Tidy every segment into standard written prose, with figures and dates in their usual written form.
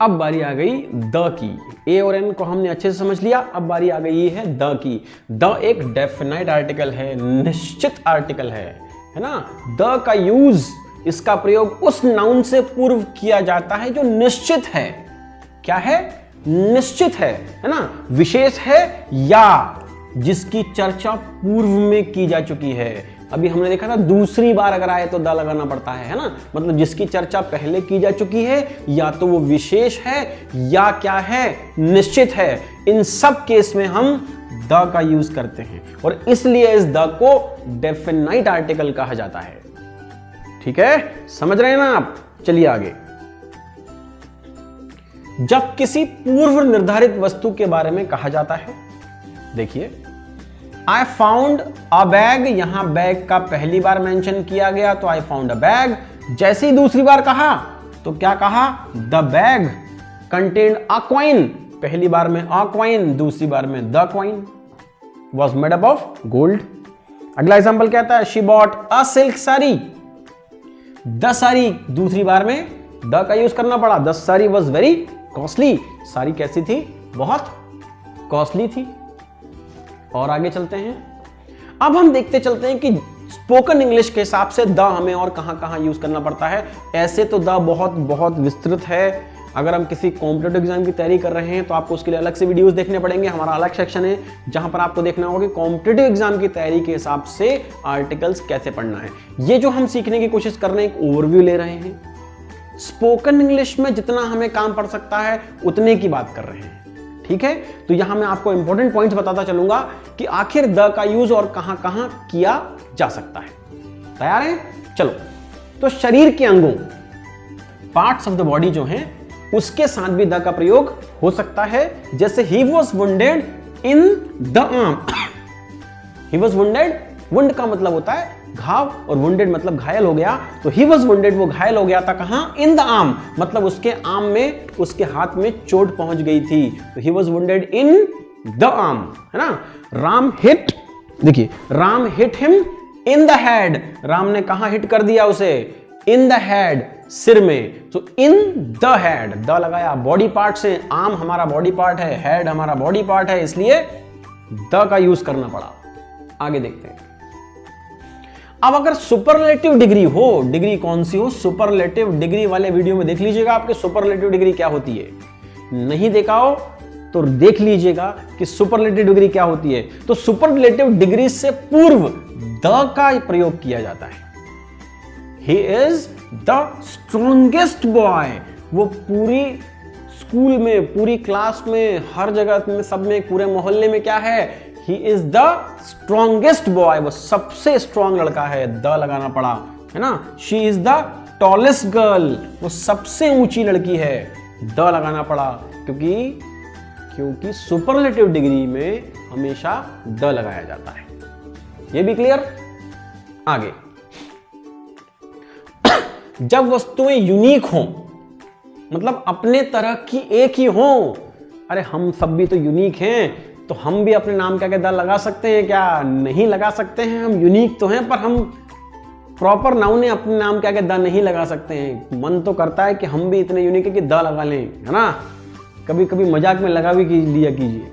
अब बारी आ गई द की। ए और एन को हमने अच्छे से समझ लिया, अब बारी आ गई है द की। द एक डेफिनाइट आर्टिकल है, निश्चित आर्टिकल है ना। द का यूज, इसका प्रयोग उस नाउन से पूर्व किया जाता है जो निश्चित है। क्या है? निश्चित है ना, विशेष है या जिसकी चर्चा पूर्व में की जा चुकी है। अभी हमने देखा था दूसरी बार अगर आए तो द लगाना पड़ता है ना, मतलब जिसकी चर्चा पहले की जा चुकी है, या तो वो विशेष है या क्या है, निश्चित है। इन सब केस में हम द का यूज करते हैं और इसलिए इस द को डेफिनाइट आर्टिकल कहा जाता है। ठीक है, समझ रहे हैं ना आप? चलिए आगे। जब किसी पूर्व निर्धारित वस्तु के बारे में कहा जाता है, देखिए I found a bag, यहां बैग का पहली बार मेंशन किया गया तो I found a bag। जैसे ही दूसरी बार कहा तो क्या कहा? The bag contained a coin। पहली बार में a coin, दूसरी बार में the coin was made up of gold। अगला एग्जांपल कहता है she bought a silk saree। the saree, दूसरी बार में the का यूज करना पड़ा। the saree was very costly। सारी कैसी थी? बहुत कॉस्टली थी। और आगे चलते हैं। अब हम देखते चलते हैं कि स्पोकन इंग्लिश के हिसाब से द हमें और कहां-कहां यूज करना पड़ता है। ऐसे तो द बहुत बहुत विस्तृत है। अगर हम किसी कॉम्पिटिटिव एग्जाम की तैयारी कर रहे हैं तो आपको उसके लिए अलग से वीडियोस देखने पड़ेंगे। हमारा अलग सेक्शन है जहां पर आपको देखना होगा कि कॉम्पिटिटिव एग्जाम की तैयारी के हिसाब से आर्टिकल्स कैसे पढ़ना है। ये जो हम सीखने की कोशिश कर रहे हैं, एक ओवरव्यू ले रहे हैं। स्पोकन इंग्लिश में जितना हमें काम पड़ सकता है उतने की बात कर रहे हैं। ठीक है, तो यहां मैं आपको इंपॉर्टेंट पॉइंट्स बताता चलूंगा कि आखिर द का यूज और कहां-कहां किया जा सकता है। तैयार हैं? चलो। तो शरीर के अंगों, पार्ट्स ऑफ द बॉडी जो हैं, उसके साथ भी द का प्रयोग हो सकता है। जैसे he was wounded in the arm. He was wounded, wound का मतलब होता है घाव और वुंडेड मतलब घायल हो गया। तो ही वॉज वुंडेड, वो घायल हो गया था कहां? इन द आर्म, मतलब उसके आर्म में, उसके हाथ में चोट पहुंच गई थी। तो he was wounded in the arm, है ना। राम हिट, देखिए Ram hit him in the head. Ram ने कहां हिट कर दिया उसे? इन द हेड, सिर में। तो इन द हेड, द लगाया। बॉडी पार्ट से, आर्म हमारा बॉडी पार्ट है, हेड हमारा बॉडी पार्ट है, इसलिए द का यूज करना पड़ा। आगे देखते हैं। अब अगर सुपरलेटिव डिग्री हो, डिग्री कौन सी हो? सुपरलेटिव डिग्री वाले वीडियो में देख लीजिएगा आपके सुपरलेटिव डिग्री क्या होती है। नहीं देखा हो तो देख लीजिएगा कि सुपरलेटिव डिग्री क्या होती है। तो सुपरलेटिव डिग्री से पूर्व द का प्रयोग किया जाता है। He is the strongest boy. वो पूरी स्कूल में, पूरी क्लास में, हर जगह में, सब में, पूरे मोहल्ले में क्या है? He is the strongest boy, वो सबसे स्ट्रॉन्ग लड़का है। द लगाना पड़ा, है ना। She is the tallest girl, वो सबसे ऊंची लड़की है। द लगाना पड़ा क्योंकि सुपरलेटिव डिग्री में हमेशा द लगाया जाता है। ये भी क्लियर? आगे। जब वस्तुएं यूनिक हों, मतलब अपने तरह की एक ही हों। अरे हम सब भी तो यूनिक हैं, तो हम भी अपने नाम क्या द लगा सकते हैं क्या? नहीं लगा सकते हैं। हम यूनिक तो हैं, पर हम प्रॉपर नाउन है, अपने नाम क्या द नहीं लगा सकते हैं। मन तो करता है कि हम भी इतने यूनिक है कि द लगा लें, है ना। कभी कभी मजाक में लगा भी लिया कीजिए।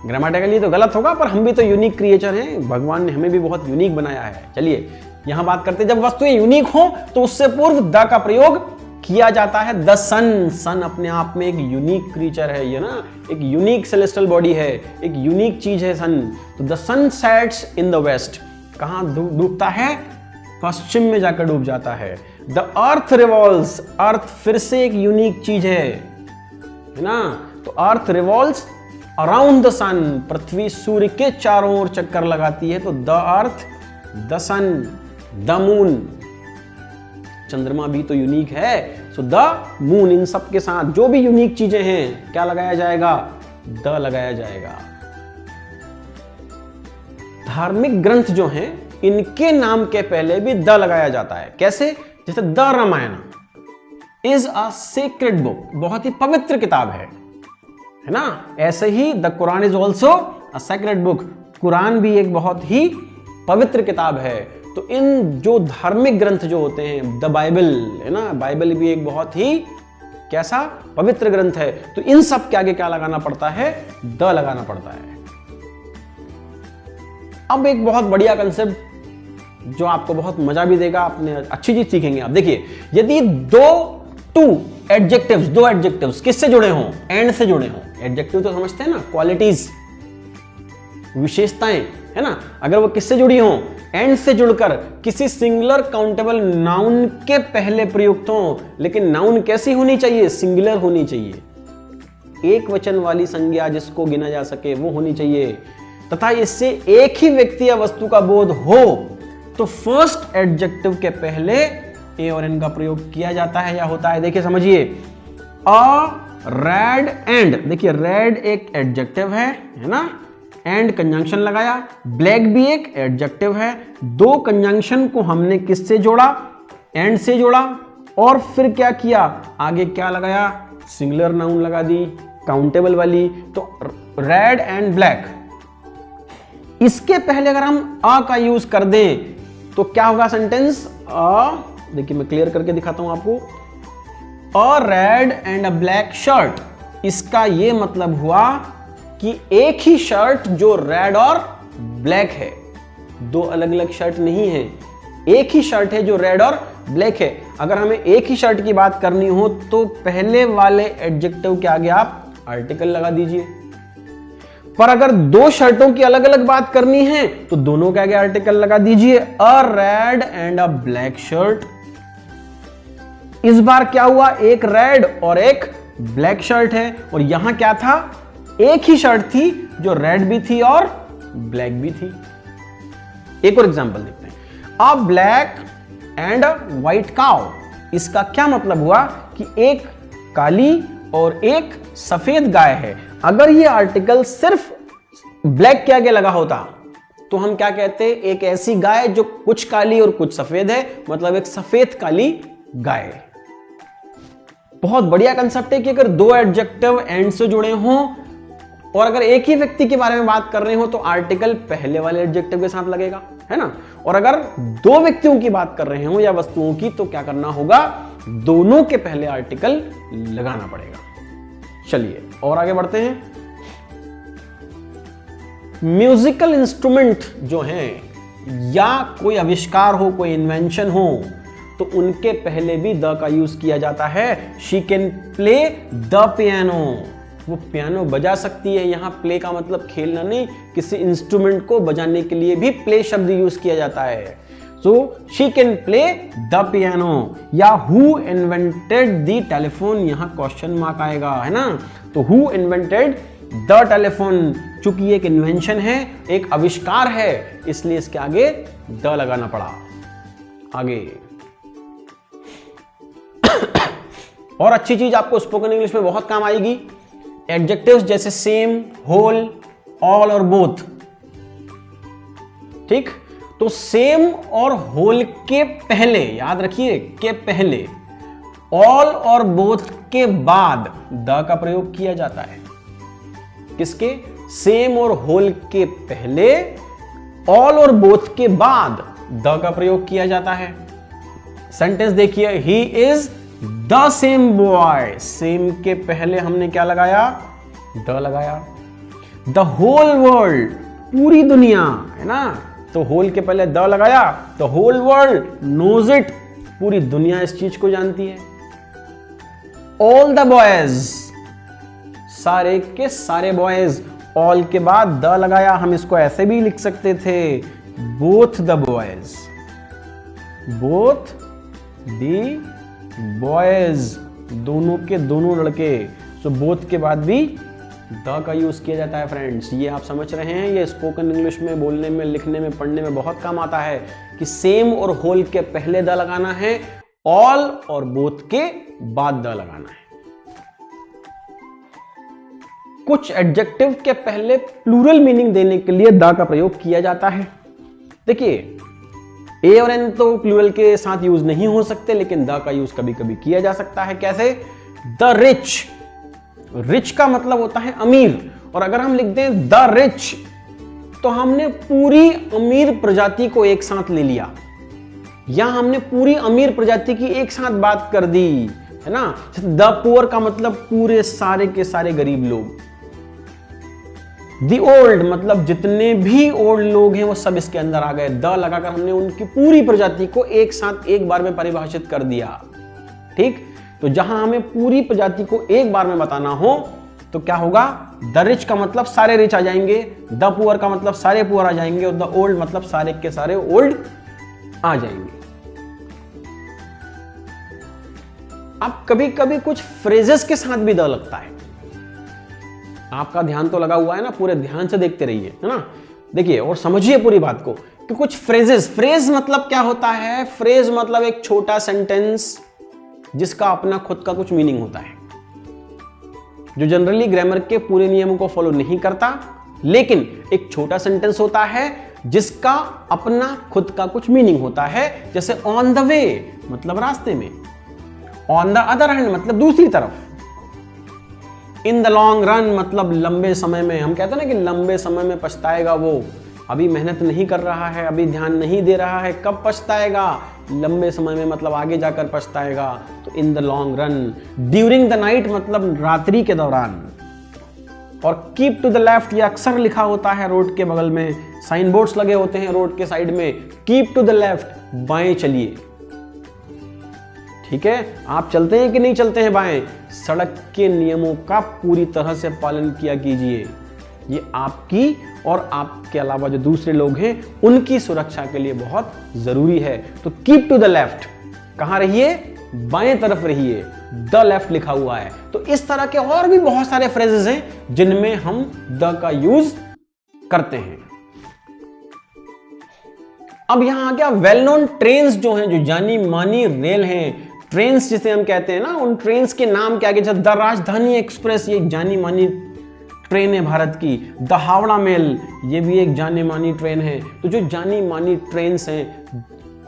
ग्रामेटिकली तो गलत होगा, पर हम भी तो यूनिक क्रिएचर हैं। भगवान ने हमें भी बहुत यूनिक बनाया है। चलिए यहां बात करते हैं, जब वस्तुएं यूनिक हो तो उससे पूर्व द का प्रयोग किया जाता है। द सन, सन अपने आप में एक यूनिक क्रीचर है, ये ना, एक यूनिक सेलेस्टियल बॉडी है, एक यूनिक चीज है सन। तो the sun sets in the west, कहां डूबता है? पश्चिम में जाकर डूब जाता है। द अर्थ रिवॉल्व्स, अर्थ फिर से एक यूनिक चीज है ना। तो earth revolves around the sun, पृथ्वी सूर्य के चारों ओर चक्कर लगाती है। तो the earth, the sun, the moon, चंद्रमा भी तो यूनिक है। सो द मून, इन सब के साथ जो भी यूनिक चीजें हैं क्या लगाया जाएगा? द लगाया जाएगा। धार्मिक ग्रंथ जो हैं इनके नाम के पहले भी द लगाया जाता है। कैसे? जैसे the Ramayana is a secret book, बहुत ही पवित्र किताब है ना। ऐसे ही the Quran is also a secret book, Quran भी एक बहुत ही पवित्र किताब है। तो इन जो धार्मिक ग्रंथ जो होते हैं, द बाइबल है ना, बाइबल भी एक बहुत ही कैसा? पवित्र ग्रंथ है। तो इन सब के आगे क्या लगाना पड़ता है? द लगाना पड़ता है। अब एक बहुत बढ़िया कंसेप्ट जो आपको बहुत मजा भी देगा, आपने अच्छी चीज सीखेंगे आप। देखिए, यदि दो एडजेक्टिव्स किससे जुड़े हों? एंड से जुड़े हों। एडजेक्टिव तो समझते हैं ना, क्वालिटीज, विशेषताएं, है ना। अगर वो किससे जुड़ी हों? एंड से जुड़कर किसी सिंगुलर काउंटेबल नाउन के पहले प्रयुक्त हों। लेकिन नाउन कैसी होनी चाहिए? सिंगुलर होनी चाहिए। एक वचन वाली संज्ञा जिसको गिना जा सके वो होनी चाहिए, तथा इससे एक ही व्यक्ति या वस्तु का बोध हो तो फर्स्ट एडजेक्टिव के पहले ए और एन का प्रयोग किया जाता है या होता है। देखिए समझिए, अ रेड एंड, देखिए रेड एक एडजेक्टिव है ना, एंड कंजंक्शन लगाया। ब्लैक भी एक एडजेक्टिव है, दो कंजंक्शन को हमने किससे जोड़ा? एंड से जोड़ा। और फिर क्या किया? आगे क्या लगाया? सिंगुलर नाउन लगा दी, काउंटेबल वाली। तो रेड एंड ब्लैक, इसके पहले अगर हम अ का यूज कर दें तो क्या होगा सेंटेंस? देखिए मैं क्लियर करके दिखाता हूं आपको। A red and a black shirt, इसका यह मतलब हुआ कि एक ही शर्ट जो रेड और ब्लैक है, दो अलग अलग शर्ट नहीं है, एक ही शर्ट है जो रेड और ब्लैक है। अगर हमें एक ही शर्ट की बात करनी हो तो पहले वाले एडजेक्टिव के आगे आप आर्टिकल लगा दीजिए। पर अगर दो शर्टों की अलग अलग बात करनी है तो दोनों के आगे आर्टिकल लगा दीजिए। A red and a black shirt. इस बार क्या हुआ? एक रेड और एक ब्लैक शर्ट है, और यहां क्या था? एक ही शर्ट थी जो रेड भी थी और ब्लैक भी थी। एक और एग्जांपल देखते हैं। अ black and a white cow, इसका क्या मतलब हुआ कि एक काली और एक सफेद गाय है। अगर ये आर्टिकल सिर्फ ब्लैक के आगे लगा होता तो हम क्या कहते? एक ऐसी गाय जो कुछ काली और कुछ सफेद है, मतलब एक सफेद काली गाय। बहुत बढ़िया कंसेप्ट है कि अगर दो एडजेक्टिव एंड से जुड़े हों और अगर एक ही व्यक्ति के बारे में बात कर रहे हो तो आर्टिकल पहले वाले एडजेक्टिव के साथ लगेगा, है ना। और अगर दो व्यक्तियों की बात कर रहे हो या वस्तुओं की तो क्या करना होगा? दोनों के पहले आर्टिकल लगाना पड़ेगा। चलिए और आगे बढ़ते हैं। म्यूजिकल इंस्ट्रूमेंट जो हैं या कोई आविष्कार हो, कोई इन्वेंशन हो, तो उनके पहले भी द का यूज किया जाता है। She can play the piano, वो पियानो बजा सकती है। यहां प्ले का मतलब खेलना नहीं, किसी इंस्ट्रूमेंट को बजाने के लिए भी प्ले शब्द यूज किया जाता है। So she can play the piano. या हु इन्वेंटेड द टेलीफोन, यहां क्वेश्चन मार्क आएगा, है ना। तो हु इन्वेंटेड द टेलीफोन, चूंकि एक इन्वेंशन है, एक आविष्कार है, इसलिए इसके आगे द लगाना पड़ा। आगे और अच्छी चीज आपको स्पोकन इंग्लिश में बहुत काम आएगी। एडजेक्टिव्स जैसे सेम, होल, ऑल और बोथ। ठीक, तो सेम और होल के पहले, याद रखिए के पहले, ऑल और बोथ के बाद द का प्रयोग किया जाता है। किसके? सेम और होल के पहले, ऑल और बोथ के बाद द का प्रयोग किया जाता है। सेंटेंस देखिए, he is the same boy, same के पहले हमने क्या लगाया? द लगाया। द होल वर्ल्ड, पूरी दुनिया, है ना, तो होल के पहले द लगाया। The whole world knows it, पूरी दुनिया इस चीज को जानती है। ऑल द बॉयज, सारे के सारे बॉयज, ऑल के बाद द लगाया। हम इसको ऐसे भी लिख सकते थे, both the boys, both the boys, दोनों के दोनों लड़के। सो बोथ के बाद भी द का यूज किया जाता है फ्रेंड्स। ये आप समझ रहे हैं, ये स्पोकन इंग्लिश में बोलने में, लिखने में, पढ़ने में बहुत काम आता है कि सेम और होल के पहले द लगाना है, ऑल और बोथ के बाद द लगाना है। कुछ एडजेक्टिव के पहले प्लूरल मीनिंग देने के लिए द का प्रयोग किया जाता है। देखिए, ए और एन तो प्लूरल के साथ यूज नहीं हो सकते, लेकिन द का यूज कभी कभी किया जा सकता है। कैसे? द रिच, रिच का मतलब होता है अमीर, और अगर हम लिख दें द रिच तो हमने पूरी अमीर प्रजाति को एक साथ ले लिया, या हमने पूरी अमीर प्रजाति की एक साथ बात कर दी। है ना। द पुअर का मतलब पूरे सारे के सारे गरीब लोग। दी ओल्ड मतलब जितने भी ओल्ड लोग हैं वो सब इसके अंदर आ गए। द लगाकर हमने उनकी पूरी प्रजाति को एक साथ एक बार में परिभाषित कर दिया। ठीक, तो जहां हमें पूरी प्रजाति को एक बार में बताना हो तो क्या होगा, द रिच का मतलब सारे रिच आ जाएंगे, द पुअर का मतलब सारे पुअर आ जाएंगे, और द ओल्ड मतलब सारे के सारे ओल्ड आ जाएंगे। अब कभी कभी कुछ फ्रेजेस के साथ भी द लगता है। आपका ध्यान तो लगा हुआ है ना, पूरे ध्यान से देखते रहिए, है ना। देखिए और समझिए पूरी बात को कि कुछ फ्रेजेस, फ्रेज मतलब क्या होता है, फ्रेज मतलब एक छोटा सेंटेंस जिसका अपना खुद का कुछ मीनिंग होता है, जो जनरली ग्रामर के पूरे नियमों को फॉलो नहीं करता, लेकिन एक छोटा सेंटेंस होता है जिसका अपना खुद का कुछ मीनिंग होता है। जैसे ऑन द वे मतलब रास्ते में, ऑन द अदर हैंड मतलब दूसरी तरफ, इन द लॉन्ग रन मतलब लंबे समय में। हम कहते हैं ना कि लंबे समय में पछताएगा वो, अभी मेहनत नहीं कर रहा है, अभी ध्यान नहीं दे रहा है, कब पछताएगा, लंबे समय में मतलब आगे जाकर पछताएगा, तो in the long run. During the night मतलब रात्रि के दौरान। और कीप टू द लेफ्ट ये अक्सर लिखा होता है रोड के बगल में, साइन बोर्ड्स लगे होते हैं रोड के साइड में, कीप टू द लेफ्ट बाएं चलिए। ठीक है, आप चलते हैं कि नहीं चलते हैं बाएं, सड़क के नियमों का पूरी तरह से पालन किया कीजिए। ये आपकी और आपके अलावा जो दूसरे लोग हैं उनकी सुरक्षा के लिए बहुत जरूरी है। तो कीप टू द लेफ्ट, कहां रहिए, बाएं तरफ रहिए, द लेफ्ट लिखा हुआ है। तो इस तरह के और भी बहुत सारे फ्रेजेस हैं जिनमें हम द का यूज करते हैं। अब यहां आ गया वेल नोन ट्रेन्स जो हैं, जो जानी मानी रेल हैं, ट्रेन्स जिसे हम कहते हैं ना, उन ट्रेन्स के नाम क्या, जैसे द राजधानी एक्सप्रेस ये जानी मानी ट्रेन है भारत की, द हावड़ा मेल ये भी एक जानी मानी ट्रेन है। तो जो जानी मानी ट्रेन्स हैं,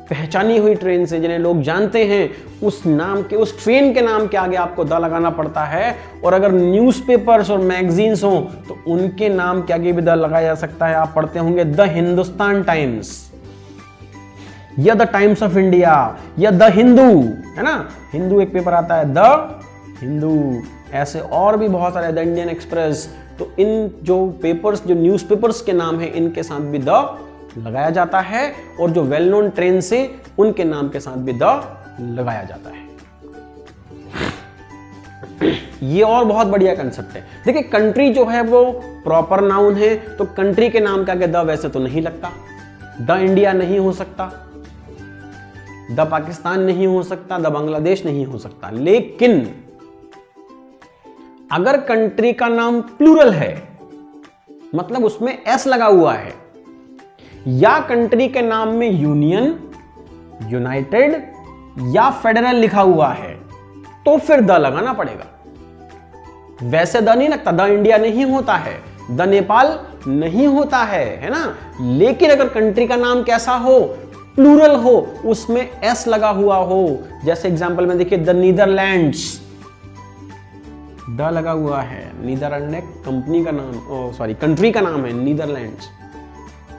पहचानी हुई ट्रेन से जिन्हें लोग जानते हैं, उस नाम के, उस ट्रेन के नाम के आगे आपको द लगाना पड़ता है। और अगर न्यूज़पेपर्स और मैगजीन्स हो तो उनके नाम के आगे भी द लगाया जा सकता है। आप पढ़ते होंगे द हिंदुस्तान टाइम्स या द टाइम्स ऑफ इंडिया या द हिंदू, है ना, हिंदू एक पेपर आता है, द हिंदू। ऐसे और भी बहुत सारे, द इंडियन एक्सप्रेस। तो इन जो पेपर्स, जो न्यूज़पेपर्स के नाम है, इनके साथ भी द लगाया जाता है, और जो वेल नोन ट्रेन से उनके नाम के साथ भी द लगाया जाता है। ये और बहुत बढ़िया कंसेप्ट है। देखिए कंट्री जो है वो प्रॉपर नाउन है, तो कंट्री के नाम के आगे द वैसे तो नहीं लगता। द इंडिया नहीं हो सकता, द पाकिस्तान नहीं हो सकता, द बांग्लादेश नहीं हो सकता। लेकिन अगर कंट्री का नाम प्लूरल है, मतलब उसमें एस लगा हुआ है, या कंट्री के नाम में यूनियन, यूनाइटेड या फेडरल लिखा हुआ है, तो फिर द लगाना पड़ेगा। वैसे द नहीं लगता, द इंडिया नहीं होता है, द नेपाल नहीं होता है ना। लेकिन अगर कंट्री का नाम कैसा हो, प्लूरल हो, उसमें एस लगा हुआ हो, जैसे एग्जांपल में देखिए द नीदरलैंड्स, द लगा हुआ है, नीदरलैंड कंपनी का नाम, सॉरी कंट्री का नाम है नीदरलैंड्स।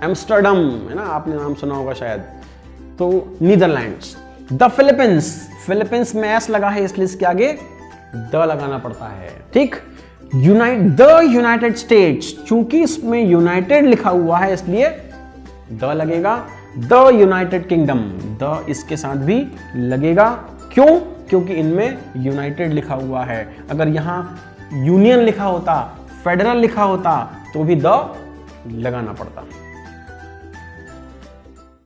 एम्स्टर्डम है ना, आपने नाम सुना होगा शायद, तो नीदरलैंड्स। द फिलीपींस, फिलीपींस में एस लगा है इसलिए इसके आगे द लगाना पड़ता है। ठीक, द यूनाइटेड स्टेट्स, चूंकि इसमें यूनाइटेड लिखा हुआ है इसलिए द लगेगा। द यूनाइटेड किंगडम, द इसके साथ भी लगेगा। क्यों? क्योंकि इनमें यूनाइटेड लिखा हुआ है। अगर यहां यूनियन लिखा होता, फेडरल लिखा होता, तो भी द लगाना पड़ता।